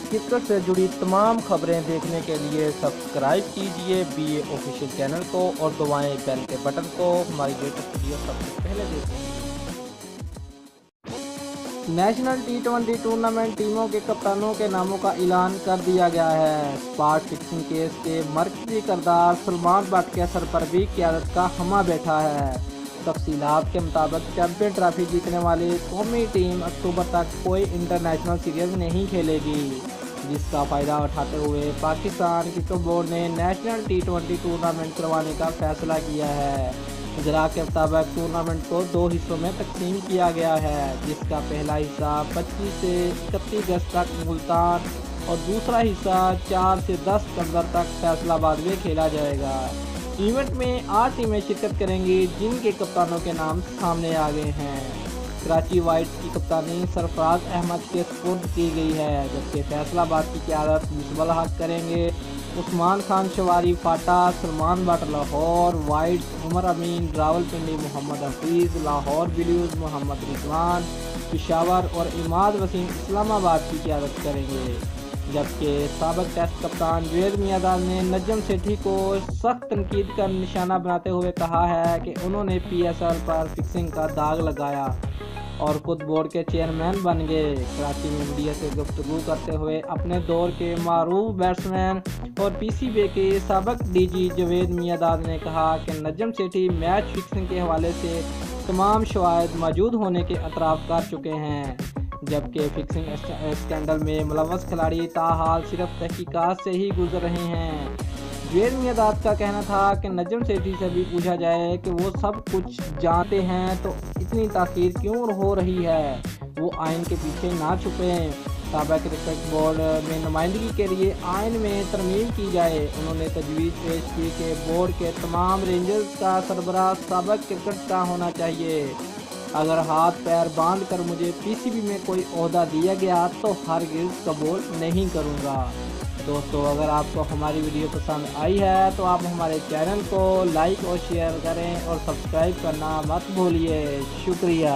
Cricket से जुड़ी तमाम खबरें देखने के लिए सब्सक्राइब कीजिए BA ऑफिशियल चैनल को और दबाएं बेल के बटन को। हमारी लेटेस्ट वीडियो सबसे पहले देखें। नेशनल T20 टूर्नामेंट टीमों के कप्तानों के नामों का ऐलान कर दिया गया है। स्पॉट फिक्सिंग केस के मरकजी किरदार सलमान बट के सर पर भी क़यादत का हमा बैठा है। तफसीलात के मुताबिक चैंपियन ट्रॉफी जीतने वाली कौमी टीम अक्टूबर तक कोई इंटरनेशनल सीरीज नहीं खेलेगी, जिसका फ़ायदा उठाते हुए पाकिस्तान क्रिकेट बोर्ड ने नेशनल T20 टूर्नामेंट करवाने का फैसला किया है। इजरा के मुताबिक टूर्नामेंट को 2 हिस्सों में तकसीम किया गया है, जिसका पहला हिस्सा 25 से 31 अगस्त तक मुल्तान और दूसरा हिस्सा 4 से 10 सितंबर तक फैसलाबाद में खेला जाएगा। इवेंट में 8 टीमें शिरकत करेंगी, जिनके कप्तानों के नाम सामने आ गए हैं। कराची वाइट्स की कप्तानी सरफराज अहमद के सुपुर्द की गई है, जबकि फैसलाबाद की क़यादत मुसबल हक करेंगे। Usman Khan Shinwari FATA, Salman Butt Lahore whites, Umar Amin Rawalpindi, Mohammad Hafeez Lahore blues, Mohammad Rizwan Peshawar और इमाद वसीम इस्लामाबाद की क़यादत करेंगे। जबकि साबिक टेस्ट कप्तान जवेद मियांदाद ने नजम सेठी को सख्त तनकीद का निशाना बनाते हुए कहा है कि उन्होंने PSL पर फिक्सिंग का दाग लगाया और खुद बोर्ड के चेयरमैन बन गए। कराची में मीडिया से गुफ्तगू करते हुए अपने दौर के मारूफ बैट्समैन और PCB के साबिक DG जवेद मियांदाद ने कहा कि नजम सेठी मैच फिक्सिंग के हवाले से तमाम शवाहिद मौजूद होने के एतराफ़ कर चुके हैं, जबकि फिक्सिंग स्कैंडल में मुलव्वस खिलाड़ी ताहाल सिर्फ तहकीकात से ही गुजर रहे हैं। जवेद मियांदाद का कहना था कि नजम सेठी से भी पूछा जाए कि वो सब कुछ जानते हैं तो इतनी ताख़ीर क्यों हो रही है, वो आइन के पीछे ना छुपें। साबिक क्रिकेट बोर्ड में नुमाइंदगी के लिए आइन में तरमीम की जाए। उन्होंने तजवीज़ पेश की कि बोर्ड के तमाम रेंजर्स का सरबराह साबिक क्रिकेट का होना चाहिए। अगर हाथ पैर बांध कर मुझे PCB में कोई ओहदा दिया गया तो हरगिज़ कबूल नहीं करूँगा। दोस्तों, अगर आपको हमारी वीडियो पसंद आई है तो आप हमारे चैनल को लाइक और शेयर करें और सब्सक्राइब करना मत भूलिए। शुक्रिया।